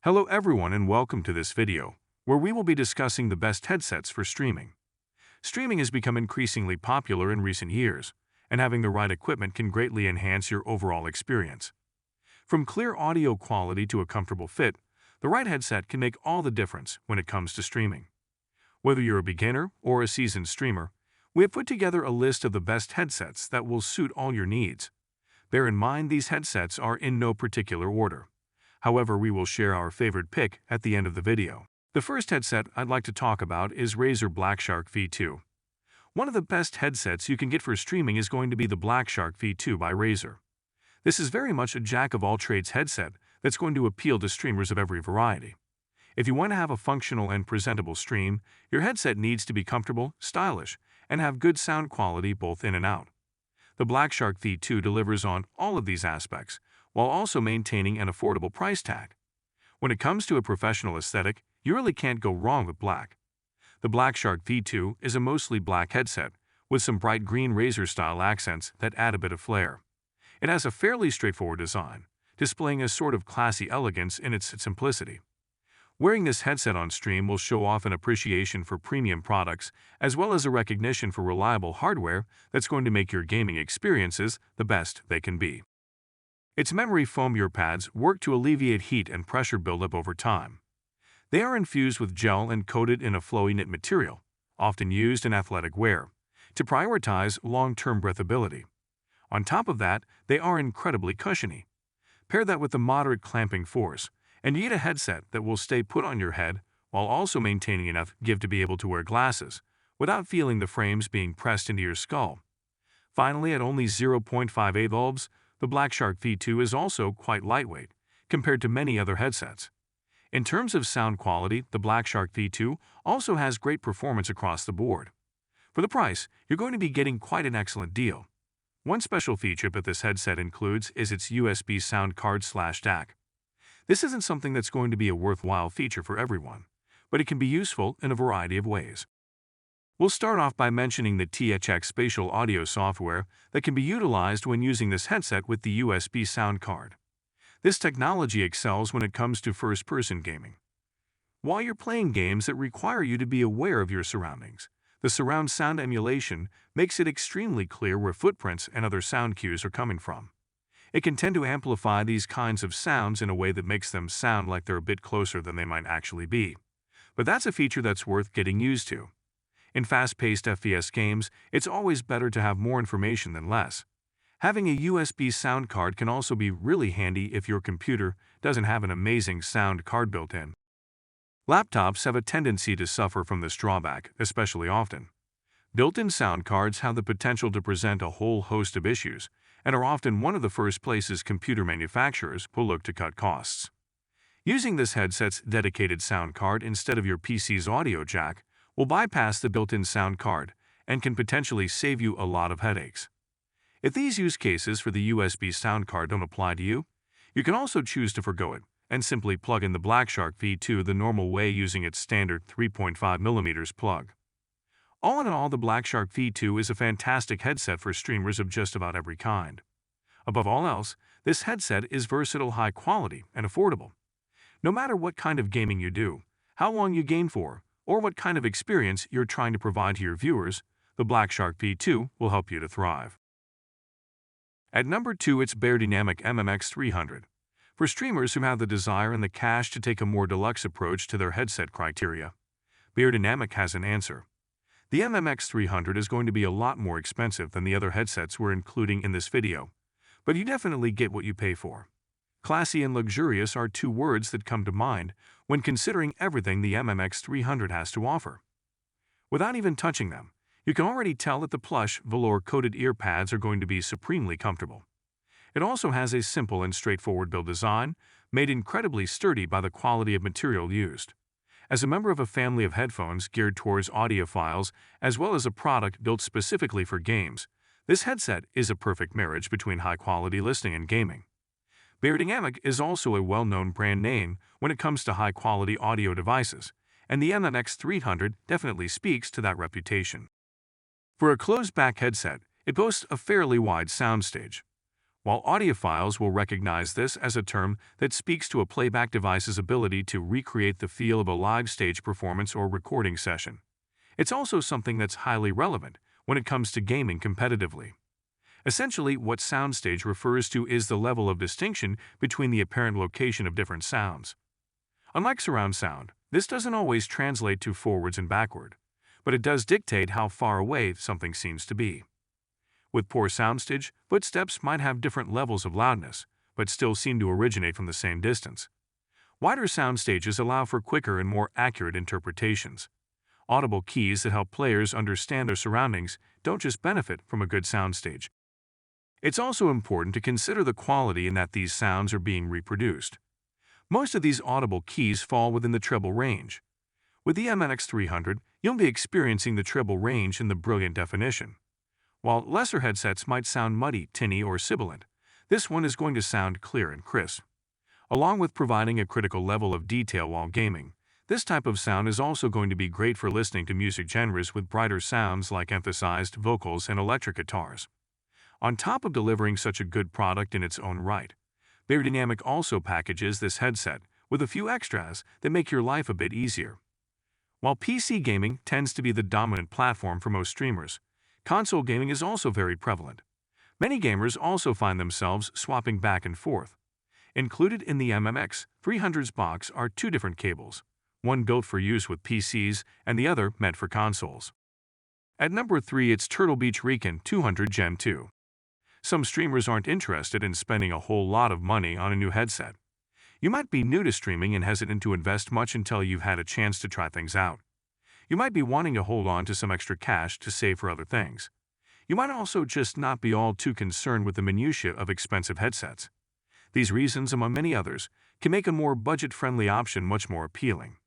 Hello everyone and welcome to this video, where we will be discussing the best headsets for streaming. Streaming has become increasingly popular in recent years, and having the right equipment can greatly enhance your overall experience. From clear audio quality to a comfortable fit, the right headset can make all the difference when it comes to streaming. Whether you're a beginner or a seasoned streamer, we have put together a list of the best headsets that will suit all your needs. Bear in mind these headsets are in no particular order. However, we will share our favorite pick at the end of the video. The first headset I'd like to talk about is Razer Blackshark V2. One of the best headsets you can get for streaming is going to be the Blackshark V2 by Razer. This is very much a jack-of-all-trades headset that's going to appeal to streamers of every variety. If you want to have a functional and presentable stream, your headset needs to be comfortable, stylish, and have good sound quality both in and out. The Blackshark V2 delivers on all of these aspects, while also maintaining an affordable price tag. When it comes to a professional aesthetic, you really can't go wrong with black. The Blackshark V2 is a mostly black headset, with some bright green Razer-style accents that add a bit of flair. It has a fairly straightforward design, displaying a sort of classy elegance in its simplicity. Wearing this headset on stream will show off an appreciation for premium products, as well as a recognition for reliable hardware that's going to make your gaming experiences the best they can be. Its memory foam ear pads work to alleviate heat and pressure buildup over time. They are infused with gel and coated in a flowy knit material, often used in athletic wear, to prioritize long-term breathability. On top of that, they are incredibly cushiony. Pair that with the moderate clamping force, and you get a headset that will stay put on your head while also maintaining enough give to be able to wear glasses, without feeling the frames being pressed into your skull. Finally, at only 0.58 volts, the Blackshark V2 is also quite lightweight, compared to many other headsets. In terms of sound quality, the Blackshark V2 also has great performance across the board. For the price, you're going to be getting quite an excellent deal. One special feature that this headset includes is its USB sound card/DAC. This isn't something that's going to be a worthwhile feature for everyone, but it can be useful in a variety of ways. We'll start off by mentioning the THX spatial audio software that can be utilized when using this headset with the USB sound card. This technology excels when it comes to first-person gaming. While you're playing games that require you to be aware of your surroundings, the surround sound emulation makes it extremely clear where footprints and other sound cues are coming from. It can tend to amplify these kinds of sounds in a way that makes them sound like they're a bit closer than they might actually be. But that's a feature that's worth getting used to. In fast-paced FPS games, it's always better to have more information than less. Having a USB sound card can also be really handy if your computer doesn't have an amazing sound card built in. Laptops have a tendency to suffer from this drawback, especially often. Built-in sound cards have the potential to present a whole host of issues, and are often one of the first places computer manufacturers will look to cut costs. Using this headset's dedicated sound card instead of your PC's audio jack will bypass the built-in sound card and can potentially save you a lot of headaches. If these use cases for the USB sound card don't apply to you, you can also choose to forgo it and simply plug in the Blackshark V2 the normal way using its standard 3.5mm plug. All in all, the Blackshark V2 is a fantastic headset for streamers of just about every kind. Above all else, this headset is versatile, high quality, and affordable. No matter what kind of gaming you do, how long you game for, or what kind of experience you're trying to provide to your viewers, the Blackshark V2 will help you to thrive. At number 2, it's Beyerdynamic MMX300. For streamers who have the desire and the cash to take a more deluxe approach to their headset criteria, Beyerdynamic has an answer. The MMX300 is going to be a lot more expensive than the other headsets we're including in this video, but you definitely get what you pay for. Classy and luxurious are two words that come to mind when considering everything the MMX300 has to offer. Without even touching them, you can already tell that the plush, velour-coated ear pads are going to be supremely comfortable. It also has a simple and straightforward build design, made incredibly sturdy by the quality of material used. As a member of a family of headphones geared towards audiophiles, as well as a product built specifically for games, this headset is a perfect marriage between high-quality listening and gaming. Beyerdynamic is also a well-known brand name when it comes to high-quality audio devices, and the MMX300 definitely speaks to that reputation. For a closed-back headset, it boasts a fairly wide soundstage. while audiophiles will recognize this as a term that speaks to a playback device's ability to recreate the feel of a live stage performance or recording session. It's also something that's highly relevant when it comes to gaming competitively. Essentially, what soundstage refers to is the level of distinction between the apparent location of different sounds. Unlike surround sound, this doesn't always translate to forwards and backward, but it does dictate how far away something seems to be. With poor soundstage, footsteps might have different levels of loudness, but still seem to originate from the same distance. Wider sound stages allow for quicker and more accurate interpretations. Audible keys that help players understand their surroundings don't just benefit from a good soundstage. It's also important to consider the quality in that these sounds are being reproduced. Most of these audible keys fall within the treble range. With the MNX300, you'll be experiencing the treble range in the brilliant definition. While lesser headsets might sound muddy, tinny, or sibilant, this one is going to sound clear and crisp. Along with providing a critical level of detail while gaming, this type of sound is also going to be great for listening to music genres with brighter sounds like emphasized vocals and electric guitars. On top of delivering such a good product in its own right, Beyerdynamic also packages this headset with a few extras that make your life a bit easier. While PC gaming tends to be the dominant platform for most streamers, console gaming is also very prevalent. Many gamers also find themselves swapping back and forth. Included in the MMX300's box are two different cables, one built for use with PCs and the other meant for consoles. At number 3, it's Turtle Beach Recon 200 Gen 2. Some streamers aren't interested in spending a whole lot of money on a new headset. You might be new to streaming and hesitant to invest much until you've had a chance to try things out. You might be wanting to hold on to some extra cash to save for other things. You might also just not be all too concerned with the minutiae of expensive headsets. These reasons, among many others, can make a more budget-friendly option much more appealing.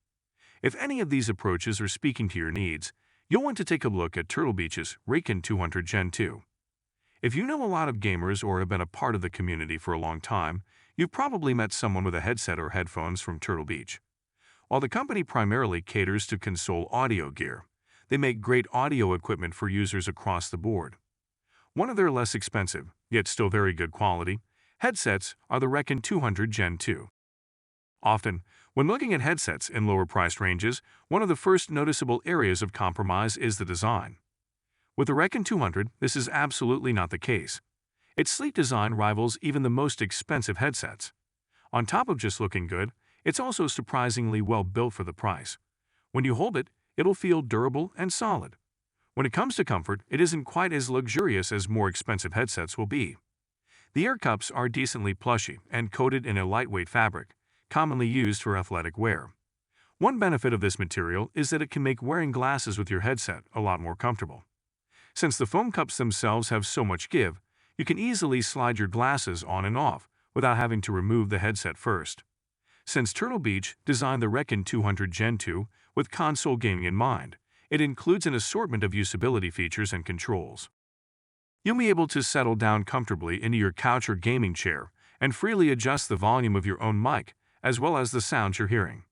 If any of these approaches are speaking to your needs, you'll want to take a look at Turtle Beach's Recon 200 Gen 2. If you know a lot of gamers or have been a part of the community for a long time, you've probably met someone with a headset or headphones from Turtle Beach. While the company primarily caters to console audio gear, they make great audio equipment for users across the board. One of their less expensive, yet still very good quality, headsets are the Recon 200 Gen 2. Often, when looking at headsets in lower priced ranges, one of the first noticeable areas of compromise is the design. With the Recon 200, this is absolutely not the case. Its sleek design rivals even the most expensive headsets. On top of just looking good, it's also surprisingly well built for the price. When you hold it, it'll feel durable and solid. When it comes to comfort, it isn't quite as luxurious as more expensive headsets will be. The ear cups are decently plushy and coated in a lightweight fabric, commonly used for athletic wear. One benefit of this material is that it can make wearing glasses with your headset a lot more comfortable. Since the foam cups themselves have so much give, you can easily slide your glasses on and off without having to remove the headset first. Since Turtle Beach designed the Recon 200 Gen 2 with console gaming in mind, it includes an assortment of usability features and controls. You'll be able to settle down comfortably into your couch or gaming chair and freely adjust the volume of your own mic, as well as the sounds you're hearing.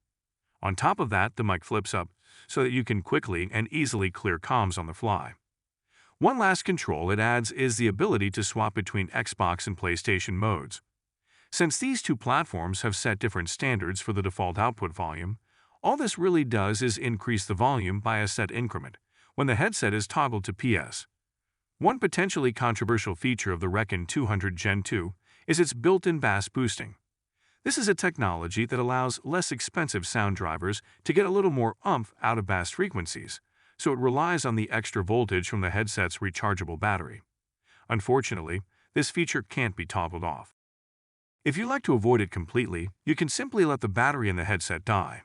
On top of that, the mic flips up so that you can quickly and easily clear comms on the fly. One last control it adds is the ability to swap between Xbox and PlayStation modes. Since these two platforms have set different standards for the default output volume, all this really does is increase the volume by a set increment when the headset is toggled to PS. One potentially controversial feature of the Recon 200 Gen 2 is its built-in bass boosting. This is a technology that allows less expensive sound drivers to get a little more oomph out of bass frequencies, so it relies on the extra voltage from the headset's rechargeable battery. Unfortunately, this feature can't be toggled off. If you like to avoid it completely, you can simply let the battery in the headset die.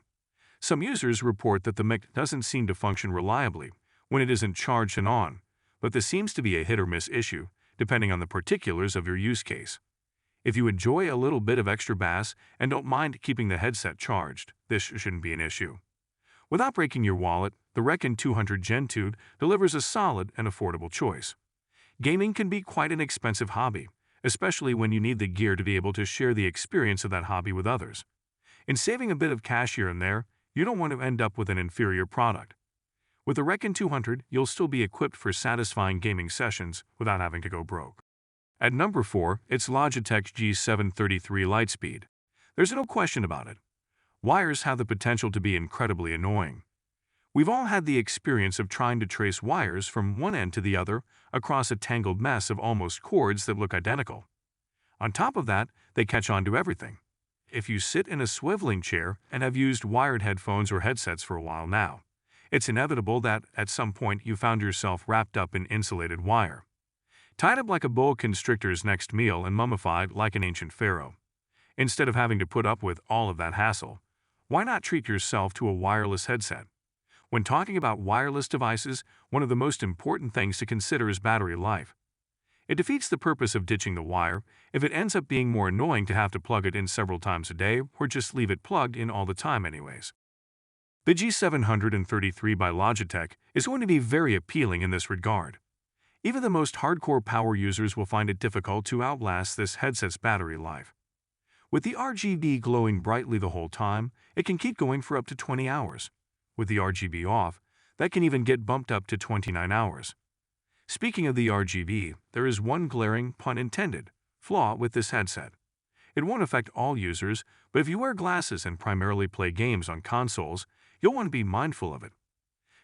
Some users report that the mic doesn't seem to function reliably when it isn't charged and on, but this seems to be a hit-or-miss issue, depending on the particulars of your use case. If you enjoy a little bit of extra bass and don't mind keeping the headset charged, this shouldn't be an issue. Without breaking your wallet, the Recon 200 Gen 2 delivers a solid and affordable choice. Gaming can be quite an expensive hobby, especially when you need the gear to be able to share the experience of that hobby with others. In saving a bit of cash here and there, you don't want to end up with an inferior product. With the Recon 200, you'll still be equipped for satisfying gaming sessions without having to go broke. At number 4, it's Logitech G733 Lightspeed. There's no question about it. Wires have the potential to be incredibly annoying. We've all had the experience of trying to trace wires from one end to the other across a tangled mess of almost cords that look identical. On top of that, they catch on to everything. If you sit in a swiveling chair and have used wired headphones or headsets for a while now, it's inevitable that at some point you found yourself wrapped up in insulated wire, tied up like a boa constrictor's next meal and mummified like an ancient pharaoh. Instead of having to put up with all of that hassle, why not treat yourself to a wireless headset? When talking about wireless devices, one of the most important things to consider is battery life. It defeats the purpose of ditching the wire if it ends up being more annoying to have to plug it in several times a day or just leave it plugged in all the time anyways. The G733 by Logitech is going to be very appealing in this regard. Even the most hardcore power users will find it difficult to outlast this headset's battery life. With the RGB glowing brightly the whole time, it can keep going for up to 20 hours. With the RGB off, that can even get bumped up to 29 hours. Speaking of the RGB, there is one glaring, pun intended, flaw with this headset. It won't affect all users, but if you wear glasses and primarily play games on consoles, you'll want to be mindful of it.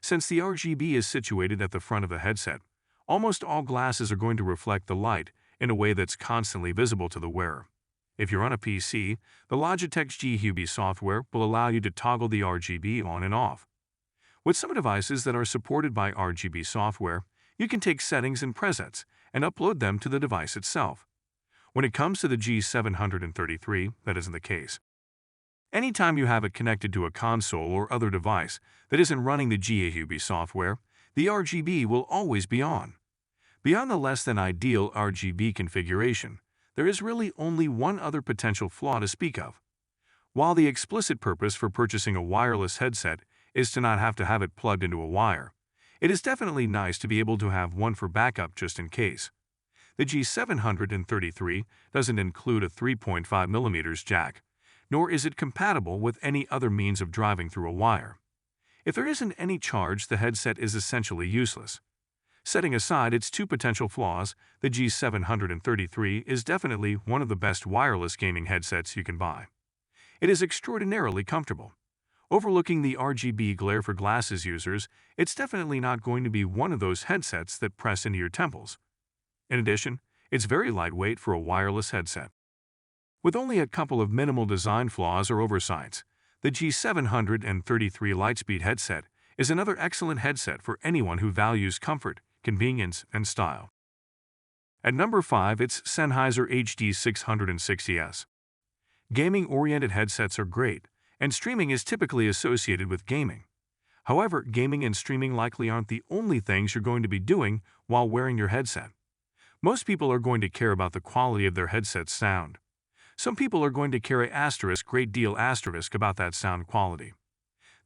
Since the RGB is situated at the front of the headset, almost all glasses are going to reflect the light in a way that's constantly visible to the wearer. If you're on a PC, the Logitech's G-Hue software will allow you to toggle the RGB on and off. With some devices that are supported by RGB software, you can take settings and presets and upload them to the device itself. When it comes to the G733, that isn't the case. Anytime you have it connected to a console or other device that isn't running the G-Hue software, the RGB will always be on. Beyond the less than ideal RGB configuration, there is really only one other potential flaw to speak of. While the explicit purpose for purchasing a wireless headset is to not have to have it plugged into a wire, it is definitely nice to be able to have one for backup just in case. The G733 doesn't include a 3.5mm jack, nor is it compatible with any other means of driving through a wire. If there isn't any charge, the headset is essentially useless. Setting aside its two potential flaws, the G733 is definitely one of the best wireless gaming headsets you can buy. It is extraordinarily comfortable. Overlooking the RGB glare for glasses users, it's definitely not going to be one of those headsets that press into your temples. In addition, it's very lightweight for a wireless headset. With only a couple of minimal design flaws or oversights, the G733 Lightspeed headset is another excellent headset for anyone who values comfort, convenience, and style. At number 5, it's Sennheiser HD660S. Gaming-oriented headsets are great, and streaming is typically associated with gaming. However, gaming and streaming likely aren't the only things you're going to be doing while wearing your headset. Most people are going to care about the quality of their headset's sound. Some people are going to care a great deal about that sound quality.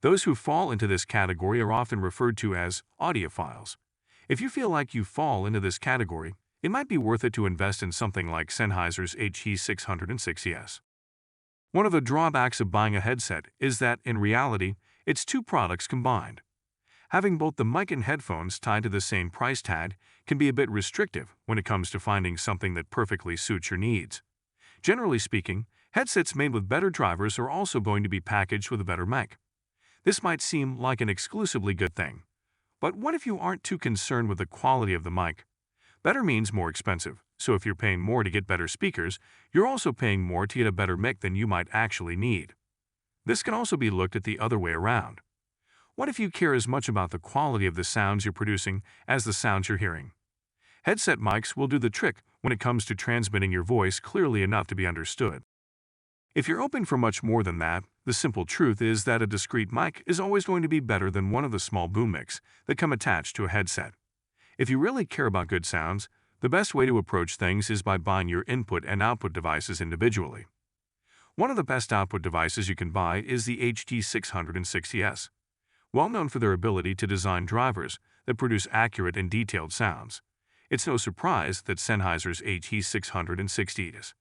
Those who fall into this category are often referred to as audiophiles. If you feel like you fall into this category, it might be worth it to invest in something like Sennheiser's HD660S. One of the drawbacks of buying a headset is that, in reality, it's two products combined. Having both the mic and headphones tied to the same price tag can be a bit restrictive when it comes to finding something that perfectly suits your needs. Generally speaking, headsets made with better drivers are also going to be packaged with a better mic. This might seem like an exclusively good thing, but what if you aren't too concerned with the quality of the mic? Better means more expensive, so if you're paying more to get better speakers, you're also paying more to get a better mic than you might actually need. This can also be looked at the other way around. What if you care as much about the quality of the sounds you're producing as the sounds you're hearing? Headset mics will do the trick when it comes to transmitting your voice clearly enough to be understood. If you're open for much more than that, the simple truth is that a discrete mic is always going to be better than one of the small boom mics that come attached to a headset. If you really care about good sounds, the best way to approach things is by buying your input and output devices individually. One of the best output devices you can buy is the HD660S. Well known for their ability to design drivers that produce accurate and detailed sounds, it's no surprise that Sennheiser's HD660S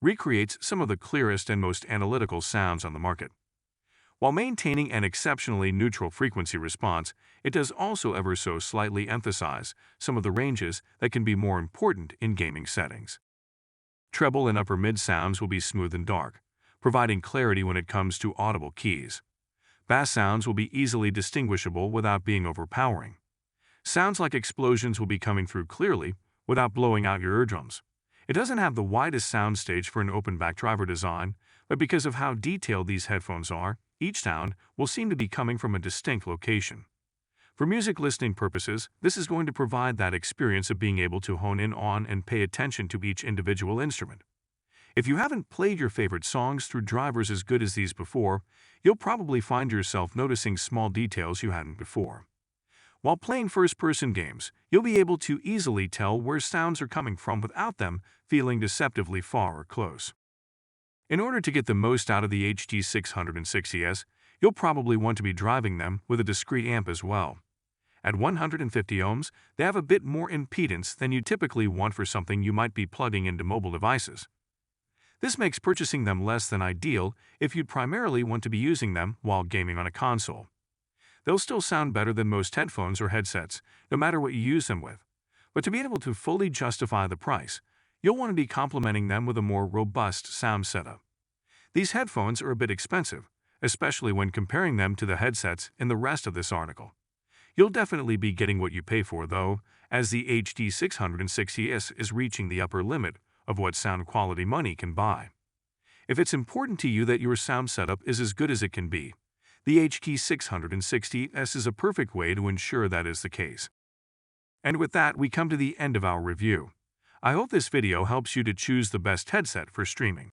recreates some of the clearest and most analytical sounds on the market. While maintaining an exceptionally neutral frequency response, it does also ever so slightly emphasize some of the ranges that can be more important in gaming settings. Treble and upper mid sounds will be smooth and dark, providing clarity when it comes to audible keys. Bass sounds will be easily distinguishable without being overpowering. Sounds like explosions will be coming through clearly without blowing out your eardrums. It doesn't have the widest soundstage for an open-back driver design, but because of how detailed these headphones are, each sound will seem to be coming from a distinct location. For music listening purposes, this is going to provide that experience of being able to hone in on and pay attention to each individual instrument. If you haven't played your favorite songs through drivers as good as these before, you'll probably find yourself noticing small details you hadn't before. While playing first-person games, you'll be able to easily tell where sounds are coming from without them feeling deceptively far or close. In order to get the most out of the HD660S, you'll probably want to be driving them with a discrete amp as well. At 150 ohms, they have a bit more impedance than you typically want for something you might be plugging into mobile devices. This makes purchasing them less than ideal if you'd primarily want to be using them while gaming on a console. They'll still sound better than most headphones or headsets, no matter what you use them with. But to be able to fully justify the price, you'll want to be complementing them with a more robust sound setup. These headphones are a bit expensive, especially when comparing them to the headsets in the rest of this article. You'll definitely be getting what you pay for, though, as the HD660S is reaching the upper limit of what sound quality money can buy. If it's important to you that your sound setup is as good as it can be, the HD660S is a perfect way to ensure that is the case. And with that, we come to the end of our review. I hope this video helps you to choose the best headset for streaming.